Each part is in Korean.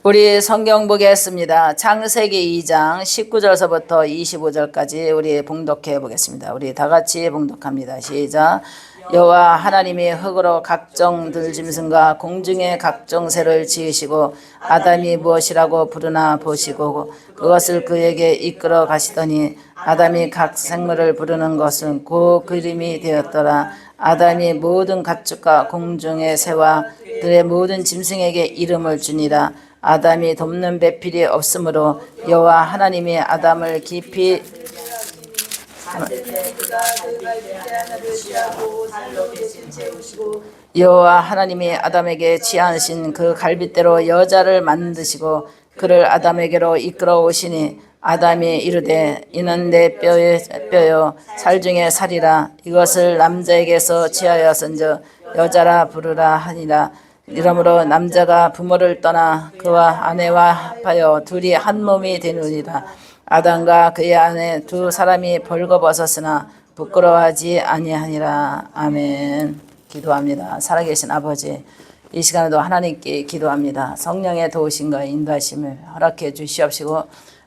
우리 성경 보겠습니다. 창세기 2장 19절서부터 25절까지 우리 봉독해 보겠습니다. 우리 다 같이 봉독합니다. 시작. 여호와 하나님이 흙으로 각종 들짐승과 공중의 각종 새를 지으시고 아담이 무엇이라고 부르나 보시고 그것을 그에게 이끌어 가시더니 아담이 각 생물을 부르는 것은 그 그림이 되었더라. 아담이 모든 가축과 공중의 새와 들의 모든 짐승에게 이름을 주니라. 아담이 돕는 배필이 없으므로 여호와 하나님이 아담을 깊이 여호와 하나님이 아담에게 취하신 그 갈빗대로 여자를 만드시고 그를 아담에게로 이끌어 오시니 아담이 이르되 이는 내 뼈의 뼈요 살 중에 살이라. 이것을 남자에게서 취하였은즉 여자라 부르라 하니라. 이러므로 남자가 부모를 떠나 그와 아내와 합하여 둘이 한 몸이 되느니라. 아담과 그의 아내 두 사람이 벌거벗었으나 부끄러워하지 아니하니라. 아멘. 기도합니다. 살아계신 아버지, 이 시간에도 하나님께 기도합니다. 성령의 도우심과 인도하심을 허락해 주시옵시고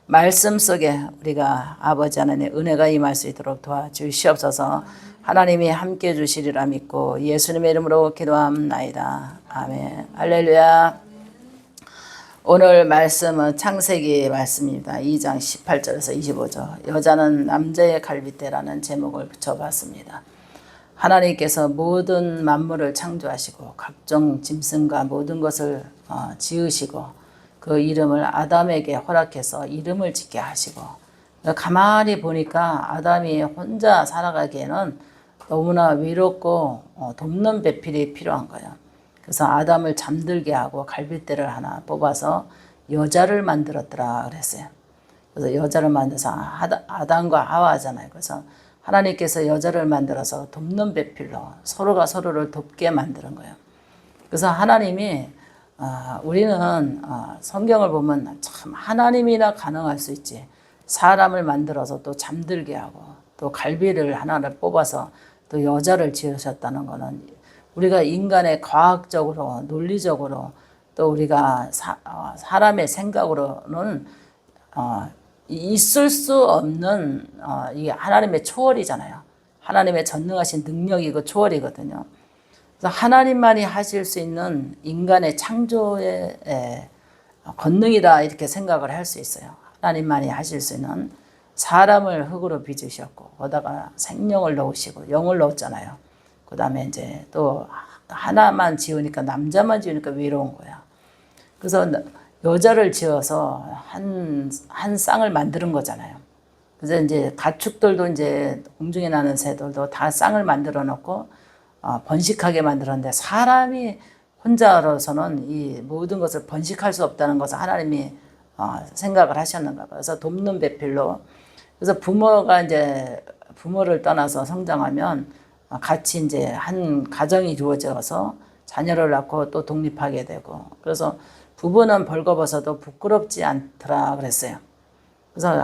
말씀 속에 우리가 아버지 하나님의 은혜가 임할 수 있도록 도와주시옵소서. 하나님이 함께해 주시리라 믿고 예수님의 이름으로 기도합나이다. 아멘. 할렐루야. 오늘 말씀은 창세기 말씀입니다. 2장 18절에서 25절. 여자는 남자의 갈빗대라는 제목을 붙여봤습니다. 하나님께서 모든 만물을 창조하시고 각종 짐승과 모든 것을 지으시고 그 이름을 아담에게 허락해서 이름을 짓게 하시고 가만히 보니까 아담이 혼자 살아가기에는 너무나 외롭고 돕는 배필이 필요한 거예요. 그래서 아담을 잠들게 하고 갈빗대를 하나 뽑아서 여자를 만들었더라 그랬어요. 그래서 여자를 만들어서 아담과 하와잖아요. 그래서 하나님께서 여자를 만들어서 돕는 배필로 서로가 서로를 돕게 만드는 거예요. 그래서 하나님이 우리는 성경을 보면 참 하나님이나 가능할 수 있지. 사람을 만들어서 또 잠들게 하고 또 갈비를 하나를 뽑아서 또 여자를 지으셨다는 것은 우리가 인간의 과학적으로 논리적으로 또 우리가 사람의 생각으로는 있을 수 없는 이게 하나님의 초월이잖아요. 하나님의 전능하신 능력이고 초월이거든요. 그래서 하나님만이 하실 수 있는 인간의 창조의 권능이다 이렇게 생각을 할 수 있어요. 하나님만이 하실 수 있는 사람을 흙으로 빚으셨고 거기다가 생명을 넣으시고 영을 넣었잖아요. 그 다음에 이제 또 하나만 지으니까 남자만 지으니까 외로운 거야. 그래서 여자를 지어서 한 쌍을 만드는 거잖아요. 그래서 이제 가축들도 이제 공중에 나는 새들도 다 쌍을 만들어 놓고 번식하게 만들었는데 사람이 혼자로서는 이 모든 것을 번식할 수 없다는 것을 하나님이 생각을 하셨는가 봐요. 그래서 돕는 배필로 그래서 부모가 이제 부모를 떠나서 성장하면 같이 이제 한 가정이 이루어져서 자녀를 낳고 또 독립하게 되고 그래서 부부는 벌거벗어도 부끄럽지 않더라 그랬어요. 그래서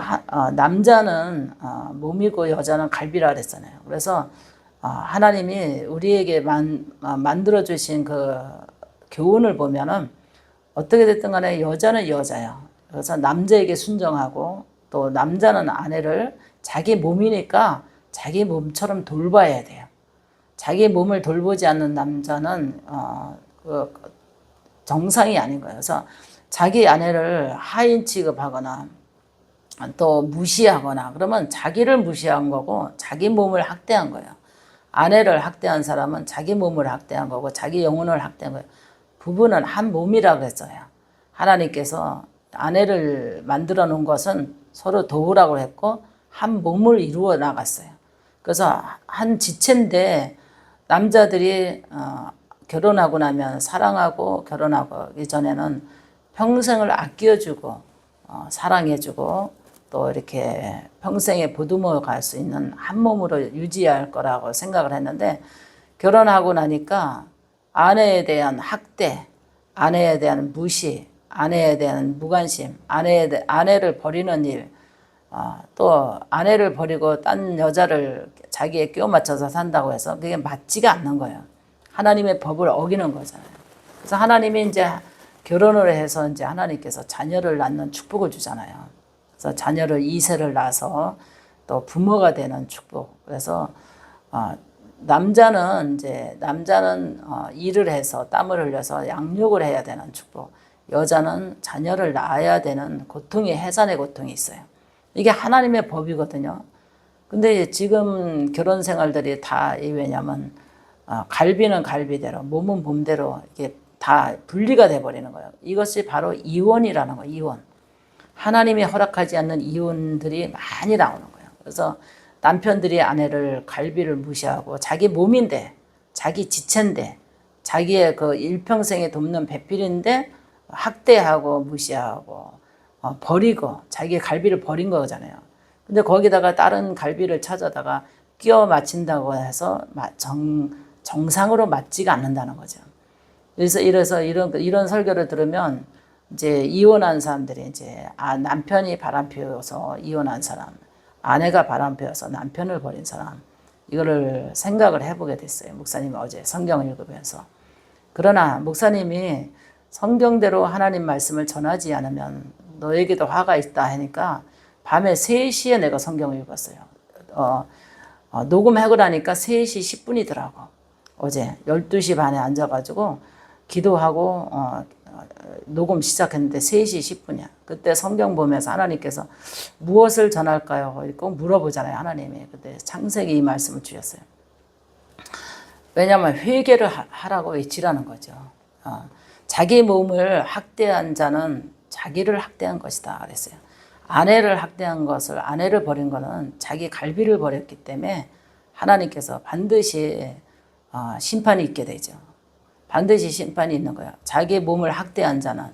남자는 몸이고 여자는 갈비라 그랬잖아요. 그래서 하나님이 우리에게 만들어 주신 그 교훈을 보면은 어떻게 됐든 간에 여자는 여자야. 그래서 남자에게 순종하고 또 남자는 아내를 자기 몸이니까 자기 몸처럼 돌봐야 돼요. 자기 몸을 돌보지 않는 남자는 정상이 아닌 거예요. 그래서 자기 아내를 하인 취급하거나 또 무시하거나 그러면 자기를 무시한 거고 자기 몸을 학대한 거예요. 아내를 학대한 사람은 자기 몸을 학대한 거고 자기 영혼을 학대한 거예요. 부부는 한 몸이라고 했어요. 하나님께서 아내를 만들어 놓은 것은 서로 도우라고 했고 한 몸을 이루어 나갔어요. 그래서 한 지체인데 남자들이 결혼하고 나면 사랑하고 결혼하고 이전에는 평생을 아껴주고 사랑해주고 또 이렇게 평생에 보듬어 갈 수 있는 한 몸으로 유지할 거라고 생각을 했는데 결혼하고 나니까 아내에 대한 학대, 아내에 대한 무시, 아내에 대한 무관심, 아내를 버리는 일, 또 아내를 버리고 딴 여자를 자기에 끼워 맞춰서 산다고 해서 그게 맞지가 않는 거예요. 하나님의 법을 어기는 거잖아요. 그래서 하나님이 이제 결혼을 해서 이제 하나님께서 자녀를 낳는 축복을 주잖아요. 그래서 자녀를 2세를 낳아서 또 부모가 되는 축복. 그래서 남자는 일을 해서 땀을 흘려서 양육을 해야 되는 축복. 여자는 자녀를 낳아야 되는 고통이 해산의 고통이 있어요. 이게 하나님의 법이거든요. 근데 지금 결혼 생활들이 다 왜냐면 갈비는 갈비대로 몸은 몸대로 이게 다 분리가 돼 버리는 거예요. 이것이 바로 이혼이라는 거예요. 이혼. 하나님이 허락하지 않는 이혼들이 많이 나오는 거예요. 그래서 남편들이 아내를 갈비를 무시하고 자기 몸인데 자기 지체인데 자기의 그 일평생에 돕는 배필인데 학대하고 무시하고 버리고 자기의 갈비를 버린 거잖아요. 근데 거기다가 다른 갈비를 찾아다가 끼워 맞춘다고 해서 정상으로 맞지가 않는다는 거죠. 그래서 이런 설교를 들으면 이제 이혼한 사람들이 이제 남편이 바람피워서 이혼한 사람, 아내가 바람피워서 남편을 버린 사람, 이거를 생각을 해보게 됐어요. 목사님이 어제 성경을 읽으면서. 그러나 목사님이 성경대로 하나님 말씀을 전하지 않으면 너에게도 화가 있다 하니까 밤에 3시에 내가 성경을 읽었어요. 녹음하고 나니까 3시 10분이더라고. 어제 12시 반에 앉아가지고 기도하고 녹음 시작했는데 3시 10분이야. 그때 성경 보면서 하나님께서 무엇을 전할까요? 꼭 물어보잖아요. 하나님이. 그때 창세기 이 말씀을 주셨어요. 왜냐하면 회개를 하라고 외치라는 거죠. 자기 몸을 학대한 자는 자기를 학대한 것이다 그랬어요. 아내를 학대한 것을, 아내를 버린 것은 자기 갈비를 버렸기 때문에 하나님께서 반드시 심판이 있게 되죠. 반드시 심판이 있는 거예요. 자기 몸을 학대한 자는,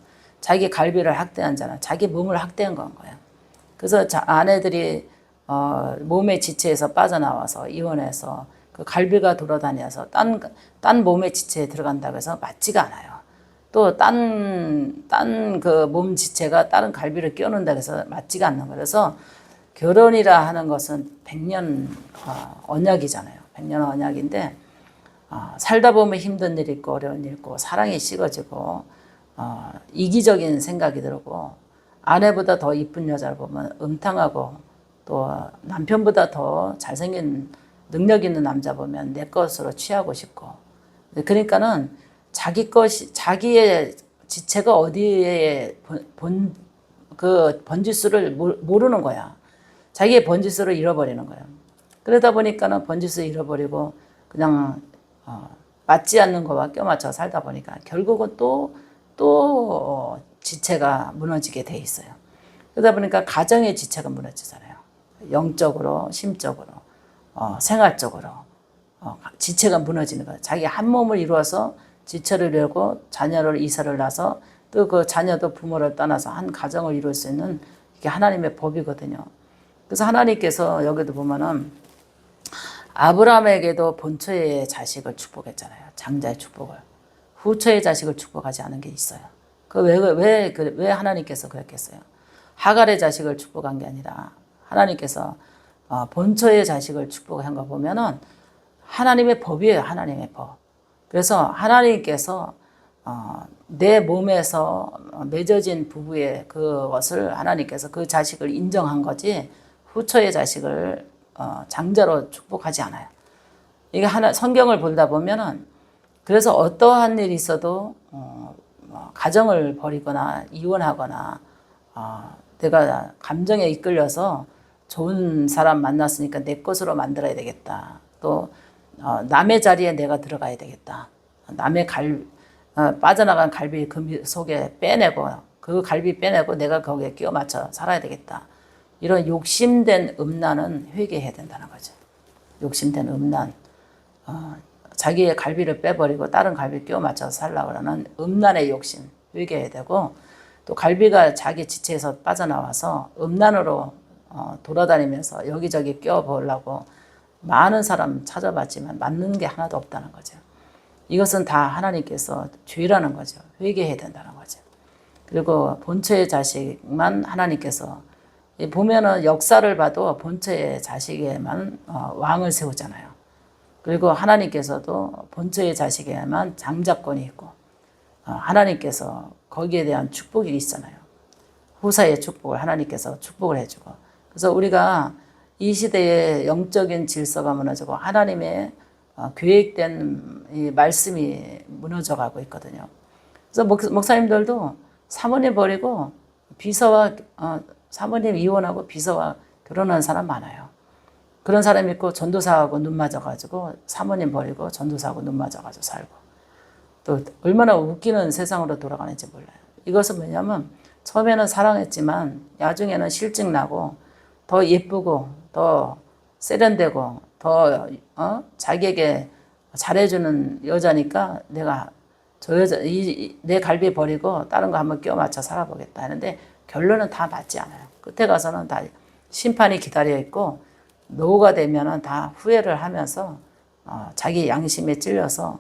자기 갈비를 학대한 자는 자기 몸을 학대한 건 거예요. 그래서 아내들이 몸의 지체에서 빠져나와서 이혼해서 그 갈비가 돌아다녀서 딴 몸의 지체에 들어간다고 해서 맞지가 않아요. 또 딴 그 몸 지체가 다른 갈비를 끼워놓는다고 해서 맞지가 않는 거예요. 그래서 결혼이라 하는 것은 100년 언약이잖아요. 100년 언약인데 살다 보면 힘든 일 있고 어려운 일 있고 사랑이 식어지고 이기적인 생각이 들고 아내보다 더 이쁜 여자를 보면 음탕하고 또 남편보다 더 잘생긴 능력 있는 남자 보면 내 것으로 취하고 싶고 그러니까는 자기의 지체가 어디에 그 번지수를 모르는 거야. 자기의 번지수를 잃어버리는 거야. 그러다 보니까는 번지수 잃어버리고 그냥 맞지 않는 거와 껴맞춰 살다 보니까 결국은 또 지체가 무너지게 돼 있어요. 그러다 보니까 가정의 지체가 무너지잖아요. 영적으로, 심적으로, 생활적으로 지체가 무너지는 거예요. 자기 한 몸을 이루어서 지체를 이루고 자녀를 이사를 낳아서 또 그 자녀도 부모를 떠나서 한 가정을 이룰 수 있는 이게 하나님의 법이거든요. 그래서 하나님께서 여기도 보면은 아브라함에게도 본처의 자식을 축복했잖아요. 장자의 축복을. 후처의 자식을 축복하지 않은 게 있어요. 왜 하나님께서 그랬겠어요? 하갈의 자식을 축복한 게 아니라 하나님께서 본처의 자식을 축복한 거 보면은 하나님의 법이에요. 하나님의 법. 그래서 하나님께서 내 몸에서 맺어진 부부의 그것을 하나님께서 그 자식을 인정한 거지 후처의 자식을 장자로 축복하지 않아요. 이게 성경을 보다 보면은 그래서 어떠한 일이 있어도 가정을 버리거나 이혼하거나 내가 감정에 이끌려서 좋은 사람 만났으니까 내 것으로 만들어야 되겠다. 또 남의 자리에 내가 들어가야 되겠다. 남의 빠져나간 갈비 그 속에 빼내고 그 갈비 빼내고 내가 거기에 끼워 맞춰 살아야 되겠다. 이런 욕심된 음란은 회개해야 된다는 거죠. 욕심된 음란. 자기의 갈비를 빼버리고 다른 갈비 끼워 맞춰서 살려고 하는 음란의 욕심 회개해야 되고 또 갈비가 자기 지체에서 빠져나와서 음란으로 돌아다니면서 여기저기 끼워보려고 많은 사람 찾아봤지만 맞는 게 하나도 없다는 거죠. 이것은 다 하나님께서 죄라는 거죠. 회개해야 된다는 거죠. 그리고 본처의 자식만 하나님께서 보면은 역사를 봐도 본처의 자식에만 왕을 세우잖아요. 그리고 하나님께서도 본처의 자식에만 장자권이 있고 하나님께서 거기에 대한 축복이 있잖아요. 후사의 축복을 하나님께서 축복을 해주고. 그래서 우리가 이 시대의 영적인 질서가 무너지고 하나님의 계획된 이 말씀이 무너져가고 있거든요. 그래서 목사님들도 사모님 버리고 비서와 사모님 이혼하고 비서와 결혼한 사람 많아요. 그런 사람 있고 전도사하고 눈 맞아가지고 사모님 버리고 전도사하고 눈 맞아가지고 살고 또 얼마나 웃기는 세상으로 돌아가는지 몰라요. 이것은 뭐냐면 처음에는 사랑했지만 나중에는 실증 나고 더 예쁘고 더 세련되고 더 자기에게 잘해주는 여자니까 내가 저 여자 내 갈비 버리고 다른 거 한번 끼워 맞춰 살아보겠다 하는데 결론은 다 맞지 않아요. 끝에 가서는 다 심판이 기다려 있고 노후가 되면은 다 후회를 하면서 자기 양심에 찔려서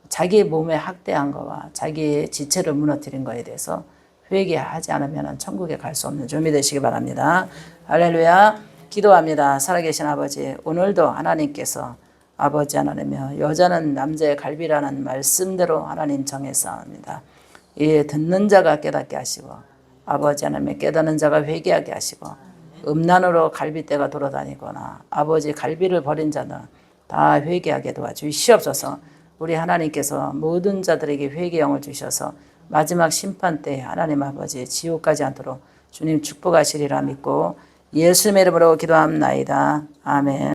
자기 몸에 학대한 거와 자기의 지체를 무너뜨린 거에 대해서 회개하지 않으면 천국에 갈 수 없는 준비 되시기 바랍니다. 할렐루야. 기도합니다. 살아계신 아버지, 오늘도 하나님께서 아버지 하나님이여 여자는 남자의 갈비라는 말씀대로 하나님 정했사옵니다. 이 듣는 자가 깨닫게 하시고 아버지 하나님 깨닫는 자가 회개하게 하시고 음란으로 갈비떼가 돌아다니거나 아버지 갈비를 버린 자는 다 회개하게 도와주시옵소서. 우리 하나님께서 모든 자들에게 회개 영을 주셔서 마지막 심판 때 하나님 아버지 지옥 가지 않도록 주님 축복하시리라 믿고 예수님의 이름으로 기도합나이다. 아멘.